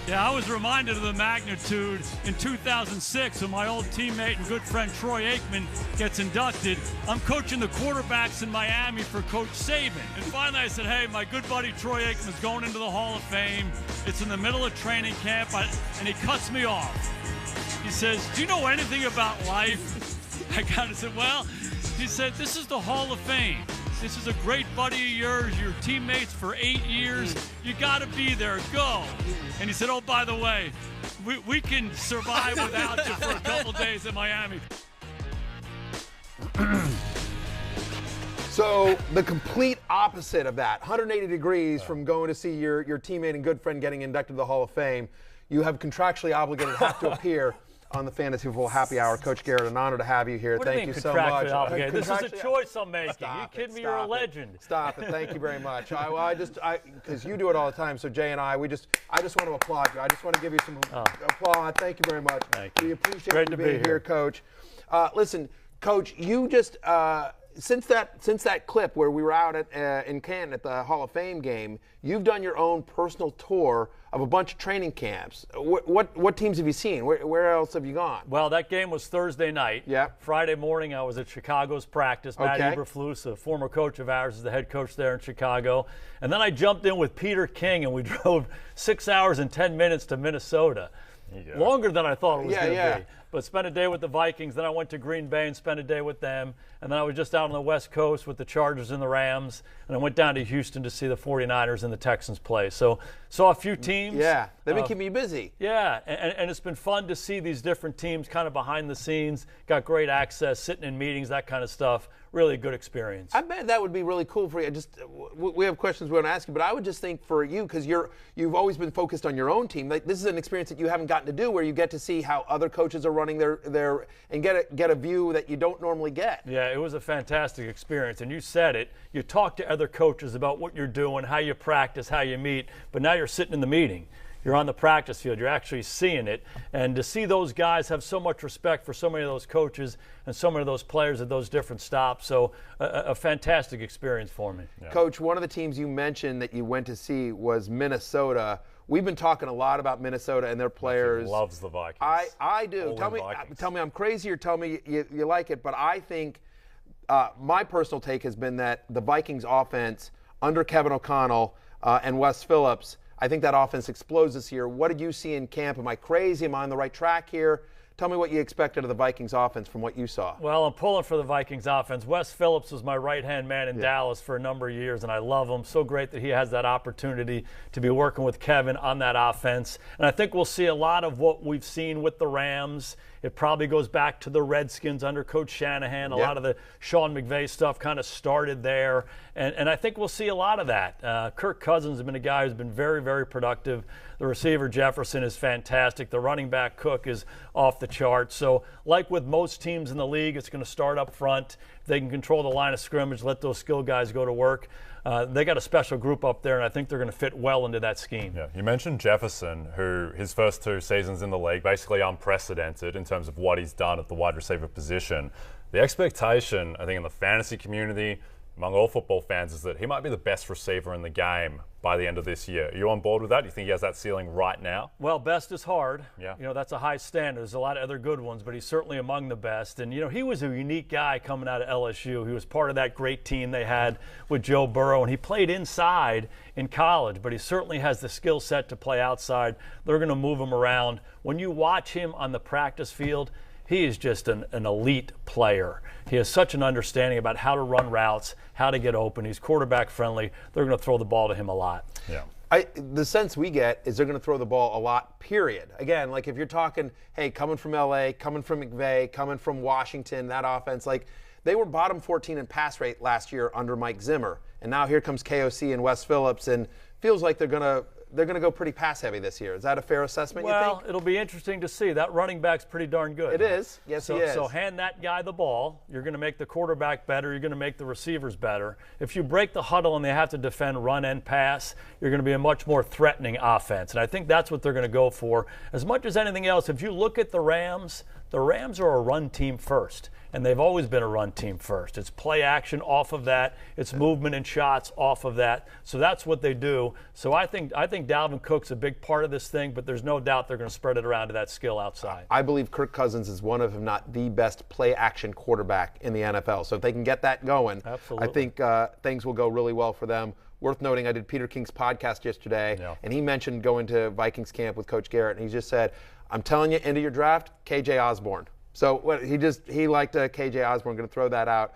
Yeah, I was reminded of the magnitude in 2006 when my old teammate and good friend Troy Aikman gets inducted. I'm coaching the quarterbacks in Miami for Coach Saban. And finally I said, hey, my good buddy Troy Aikman's going into the Hall of Fame. It's in the middle of training camp, and he cuts me off. He says, do you know anything about life? I kind of said, well, he said, this is the Hall of Fame. This is a great buddy of yours, your teammates for 8 years. You got to be there. Go. And he said, oh, by the way, we can survive without you for a couple days in Miami. So the complete opposite of that, 180 degrees from going to see your teammate and good friend getting inducted to the Hall of Fame. You have contractually obligated to have to appear on the Fantasy Football Happy Hour. Coach Garrett, an honor to have you here. Thank you so much. This is a choice I'm making. You kidding me? You're a legend. Stop it. Thank you very much. Because you do it all the time. So Jay and I just want to applaud you. I just want to give you some applause. Thank you very much. Thank you. We appreciate you being here, Coach. Listen, Coach, you just since that clip where we were out in Canton at the Hall of Fame game, you've done your own personal tour of a bunch of training camps. What teams have you seen? Where else have you gone? Well, that game was Thursday night. Yeah. Friday morning, I was at Chicago's practice. Matt Eberflus, a former coach of ours, is the head coach there in Chicago. And then I jumped in with Peter King, and we drove 6 hours and 10 minutes to Minnesota. Longer than I thought it was going to be. But spent a day with the Vikings. Then I went to Green Bay and spent a day with them. And then I was just out on the West Coast with the Chargers and the Rams. And I went down to Houston to see the 49ers and the Texans play. So saw a few teams. Yeah, they've been keeping you busy. Yeah, and it's been fun to see these different teams kind of behind the scenes. Got great access, sitting in meetings, that kind of stuff. Really a good experience. I bet that would be really cool for you. We have questions we want to ask you, but I would just think for you, because you've always been focused on your own team. Like, this is an experience that you haven't gotten to do, where you get to see how other coaches are running their and get a view that you don't normally get. Yeah, it was a fantastic experience, and you said it. You talk to other coaches about what you're doing, how you practice, how you meet, but now you're sitting in the meeting. You're on the practice field. You're actually seeing it. And to see those guys have so much respect for so many of those coaches and so many of those players at those different stops. So a fantastic experience for me. Yeah. Coach, one of the teams you mentioned that you went to see was Minnesota. We've been talking a lot about Minnesota and their players. Loves the Vikings. I do. Tell me I'm crazy or tell me you like it. But I think my personal take has been that the Vikings offense under Kevin O'Connell and Wes Phillips, I think that offense explodes this year. What did you see in camp? Am I crazy? Am I on the right track here? Tell me what you expected of the Vikings offense from what you saw. Well, I'm pulling for the Vikings offense. Wes Phillips was my right-hand man in Dallas for a number of years, and I love him. So great that he has that opportunity to be working with Kevin on that offense. And I think we'll see a lot of what we've seen with the Rams. It probably goes back to the Redskins under Coach Shanahan. A lot of the Sean McVay stuff kind of started there. And I think we'll see a lot of that. Kirk Cousins has been a guy who's been very, very productive. The receiver Jefferson is fantastic. The running back Cook is off the charts. So like with most teams in the league, it's going to start up front. If they can control the line of scrimmage, let those skill guys go to work. They got a special group up there, and I think they're going to fit well into that scheme. Yeah, you mentioned Jefferson, who his first 2 seasons in the league, basically unprecedented in terms of what he's done at the wide receiver position. The expectation, I think, in the fantasy community, among all football fans, is that he might be the best receiver in the game by the end of this year. Are you on board with that? Do you think he has that ceiling right now? Well, best is hard. Yeah. You know, that's a high standard. There's a lot of other good ones, but he's certainly among the best. And, you know, he was a unique guy coming out of LSU. He was part of that great team they had with Joe Burrow, and he played inside in college, but he certainly has the skill set to play outside. They're going to move him around. When you watch him on the practice field, he is just an elite player. He has such an understanding about how to run routes, how to get open. He's quarterback friendly. They're going to throw the ball to him a lot. Yeah. The sense we get is they're going to throw the ball a lot, period. Again, like if you're talking, hey, coming from LA, coming from McVay, coming from Washington, that offense, like they were bottom 14 in pass rate last year under Mike Zimmer. And now here comes KOC and Wes Phillips, and feels like they're going to go pretty pass heavy this year. Is that a fair assessment, you think? Well, it'll be interesting to see. That running back's pretty darn good. It is. Yes, he is. So hand that guy the ball. You're going to make the quarterback better. You're going to make the receivers better. If you break the huddle and they have to defend run and pass, you're going to be a much more threatening offense. And I think that's what they're going to go for. As much as anything else, if you look at the Rams, The Rams are a run team first, and they've always been a run team first. It's play action off of that. It's movement and shots off of that. So that's what they do. So I think Dalvin Cook's a big part of this thing, but there's no doubt they're going to spread it around to that skill outside. I believe Kirk Cousins is one of, if not the best play action quarterback in the NFL. So if they can get that going, absolutely, I think things will go really well for them. Worth noting, I did Peter King's podcast yesterday, and he mentioned going to Vikings camp with Coach Garrett, and he just said, I'm telling you, into your draft, KJ Osborne. So he liked KJ Osborne. Going to throw that out.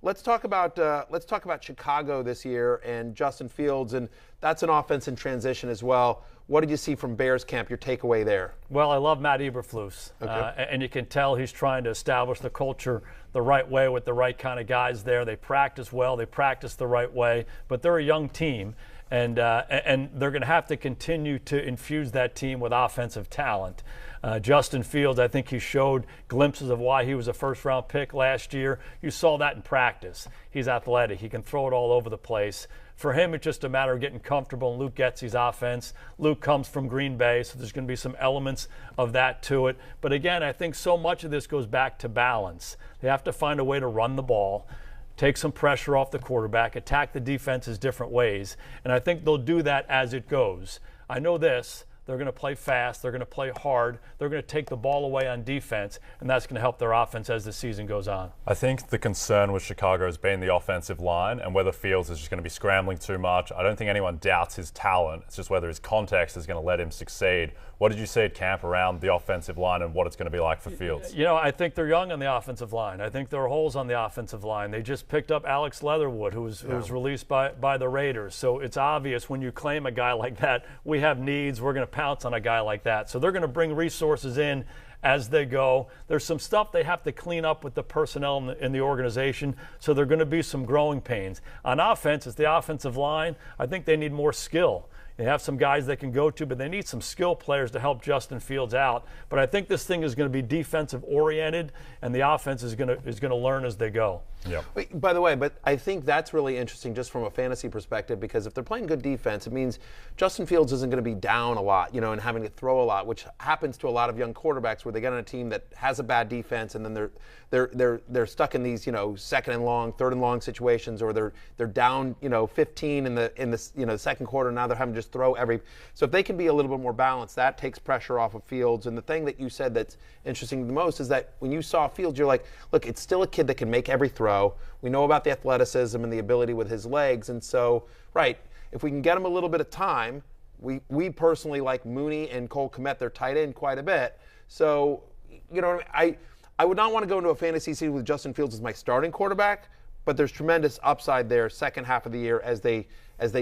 Let's talk about Chicago this year and Justin Fields, and that's an offense in transition as well. What did you see from Bears camp? Your takeaway there? Well, I love Matt Eberflus, and you can tell he's trying to establish the culture the right way with the right kind of guys there. They practice well, they practice the right way, but they're a young team, and they're going to have to continue to infuse that team with offensive talent. Justin Fields, I think he showed glimpses of why he was a first-round pick last year. You saw that in practice. He's athletic. He can throw it all over the place. For him, it's just a matter of getting comfortable in Luke Getsy's offense. Luke comes from Green Bay, so there's going to be some elements of that to it. But again, I think so much of this goes back to balance. They have to find a way to run the ball, take some pressure off the quarterback, attack the defenses different ways. And I think they'll do that as it goes. I know this. They're going to play fast. They're going to play hard. They're going to take the ball away on defense, and that's going to help their offense as the season goes on. I think the concern with Chicago has been the offensive line and whether Fields is just going to be scrambling too much. I don't think anyone doubts his talent. It's just whether his context is going to let him succeed. What did you see at camp around the offensive line and what it's going to be like for Fields? You know, I think they're young on the offensive line. I think there are holes on the offensive line. They just picked up Alex Leatherwood, who was released by the Raiders. So it's obvious when you claim a guy like that, we have needs, we're going to pounce on a guy like that. So they're going to bring resources in as they go. There's some stuff they have to clean up with the personnel in the organization, so there are going to be some growing pains. On offense, it's the offensive line. I think they need more skill. They have some guys they can go to, but they need some skill players to help Justin Fields out. But I think this thing is going to be defensive oriented, and the offense is going to learn as they go. Yeah. By the way, but I think that's really interesting just from a fantasy perspective, because if they're playing good defense, it means Justin Fields isn't going to be down a lot, and having to throw a lot, which happens to a lot of young quarterbacks where they get on a team that has a bad defense and then they're stuck in these second and long, third and long situations, or they're down 15 in the second quarter. Now they're having to just throw every. So if they can be a little bit more balanced, that takes pressure off of Fields. And the thing that you said that's interesting the most is that when you saw Fields, you're like, look, it's still a kid that can make every throw. We know about the athleticism and the ability with his legs. And so, if we can get him a little bit of time, we personally like Mooney and Cole Kmet, their tight end, quite a bit. So, I would not want to go into a fantasy season with Justin Fields as my starting quarterback, but there's tremendous upside there second half of the year as they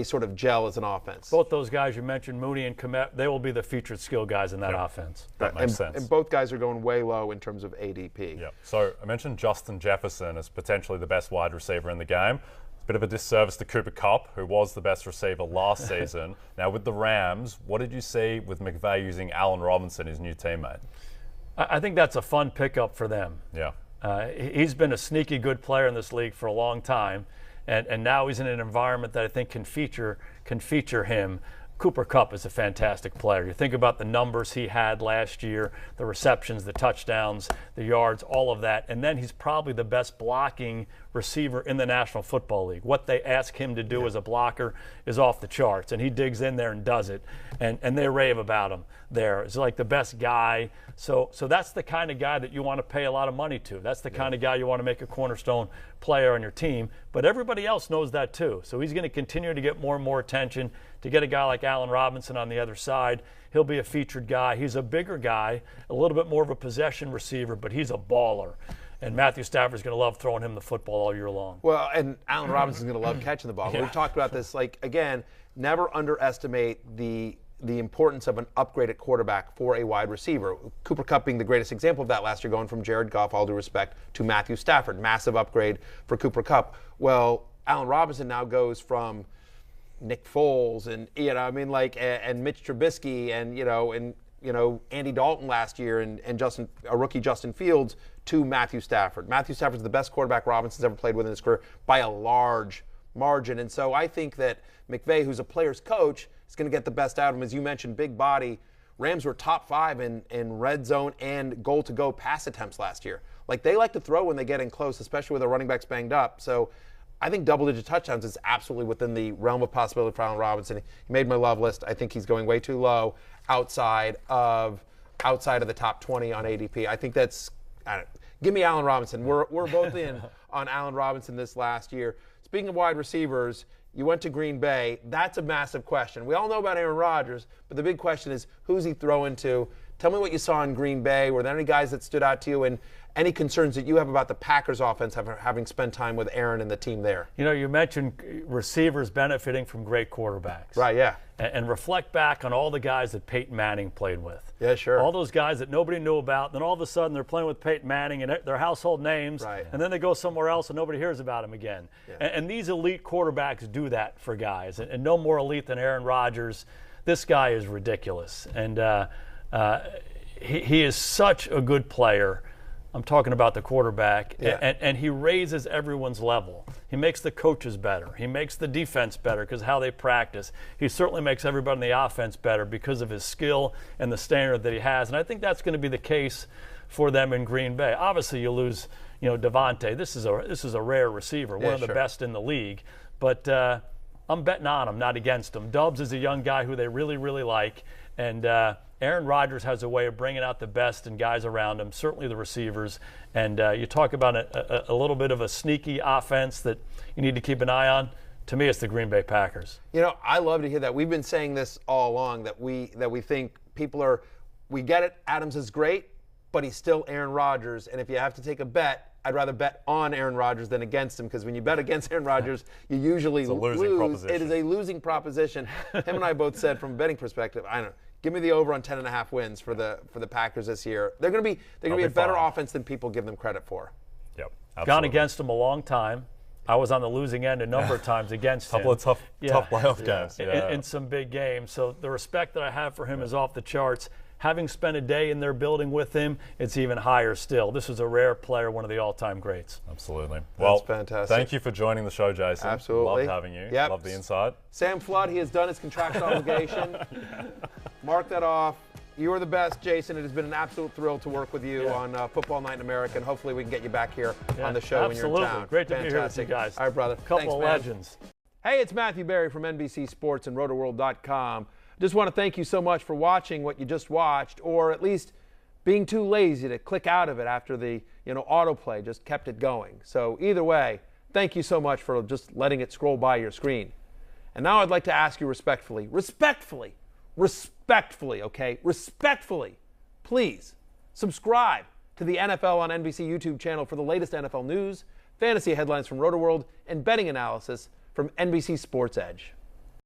sort of gel as an offense. Both those guys you mentioned, Mooney and Kmet, they will be the featured skill guys in that offense. That makes sense. And both guys are going way low in terms of ADP. Yeah. So I mentioned Justin Jefferson as potentially the best wide receiver in the game. It's a bit of a disservice to Cooper Kupp, who was the best receiver last season. Now with the Rams, what did you see with McVay using Allen Robinson, his new teammate? I think that's a fun pickup for them. Yeah. He's been a sneaky good player in this league for a long time, and now he's in an environment that I think can feature him. Cooper Kupp is a fantastic player. You think about the numbers he had last year, the receptions, the touchdowns, the yards, all of that, and then he's probably the best blocking receiver in the National Football League. What they ask him to do as a blocker is off the charts, and he digs in there and does it, and they rave about him there. He's like the best guy. So that's the kind of guy that you want to pay a lot of money to. That's the kind of guy you want to make a cornerstone player on your team. But everybody else knows that too. So he's going to continue to get more and more attention. To get a guy like Allen Robinson on the other side, he'll be a featured guy. He's a bigger guy, a little bit more of a possession receiver, but he's a baller. And Matthew Stafford's going to love throwing him the football all year long. Well, and Allen Robinson's going to love catching the ball. Yeah. We've talked about this, again, never underestimate the importance of an upgraded quarterback for a wide receiver. Cooper Kupp being the greatest example of that last year, going from Jared Goff, all due respect, to Matthew Stafford. Massive upgrade for Cooper Kupp. Well, Allen Robinson now goes from Nick Foles and and Mitch Trubisky and Andy Dalton last year and a rookie Justin Fields to Matthew Stafford. Matthew Stafford's the best quarterback Robinson's ever played with in his career by a large margin. And so I think that McVay, who's a player's coach, is going to get the best out of him. As you mentioned, big body. Rams were top 5 in red zone and goal-to-go pass attempts last year. Like, they like to throw when they get in close, especially with their running backs banged up. So I think double-digit touchdowns is absolutely within the realm of possibility for Allen Robinson. He made my love list. I think he's going way too low outside of the top 20 on ADP. I think that's give me Allen Robinson. We're both in on Allen Robinson this last year. Speaking of wide receivers, you went to Green Bay. That's a massive question. We all know about Aaron Rodgers, but the big question is, who's he throwing to? Tell me what you saw in Green Bay. Were there any guys that stood out to you, and any concerns that you have about the Packers offense having spent time with Aaron and the team there? You know, you mentioned receivers benefiting from great quarterbacks. Right, yeah. And reflect back on all the guys that Peyton Manning played with. Yeah, sure. All those guys that nobody knew about, then all of a sudden they're playing with Peyton Manning and they're household names, right. And then they go somewhere else and nobody hears about them again. Yeah. And these elite quarterbacks do that for guys, and no more elite than Aaron Rodgers. This guy is ridiculous, and he is such a good player. I'm talking about the quarterback, yeah. and he raises everyone's level. He makes the coaches better. He makes the defense better because of how they practice. He certainly makes everybody in the offense better because of his skill and the standard that he has. And I think that's going to be the case for them in Green Bay. Obviously, you lose, Devontae. This is a rare receiver, one of the best in the league. But I'm betting on him, not against him. Dubs is a young guy who they really, really like, and Aaron Rodgers has a way of bringing out the best in guys around him, certainly the receivers. And you talk about a little bit of a sneaky offense that you need to keep an eye on. To me, it's the Green Bay Packers. I love to hear that. We've been saying this all along, that we think we get it, Adams is great, but he's still Aaron Rodgers. And if you have to take a bet, I'd rather bet on Aaron Rodgers than against him, because when you bet against Aaron Rodgers, you usually lose. It is a losing proposition. Him and I both said, from a betting perspective, I don't know. Give me the over on 10.5 wins for the Packers this year. They're going to be a better offense than people give them credit for. Yep, absolutely. Gone against them a long time. I was on the losing end a number of times against him. Couple of tough playoff games. In some big games. So the respect that I have for him is off the charts. Having spent a day in their building with him, it's even higher still. This is a rare player, one of the all-time greats. Absolutely. That's fantastic. Thank you for joining the show, Jason. Absolutely. Loved having you. Yep. Love the insight. Sam Flood, he has done his contractual obligation. Mark that off. You are the best, Jason. It has been an absolute thrill to work with you on Football Night in America, and hopefully we can get you back here on the show when you're in town. Great to be here with you guys. All right, brother. Couple of legends. Hey, it's Matthew Berry from NBC Sports and RotoWorld.com. Just want to thank you so much for watching what you just watched, or at least being too lazy to click out of it after the autoplay just kept it going. So either way, thank you so much for just letting it scroll by your screen. And now I'd like to ask you respectfully, please subscribe to the NFL on NBC YouTube channel for the latest NFL news, fantasy headlines from RotoWorld, and betting analysis from NBC Sports Edge.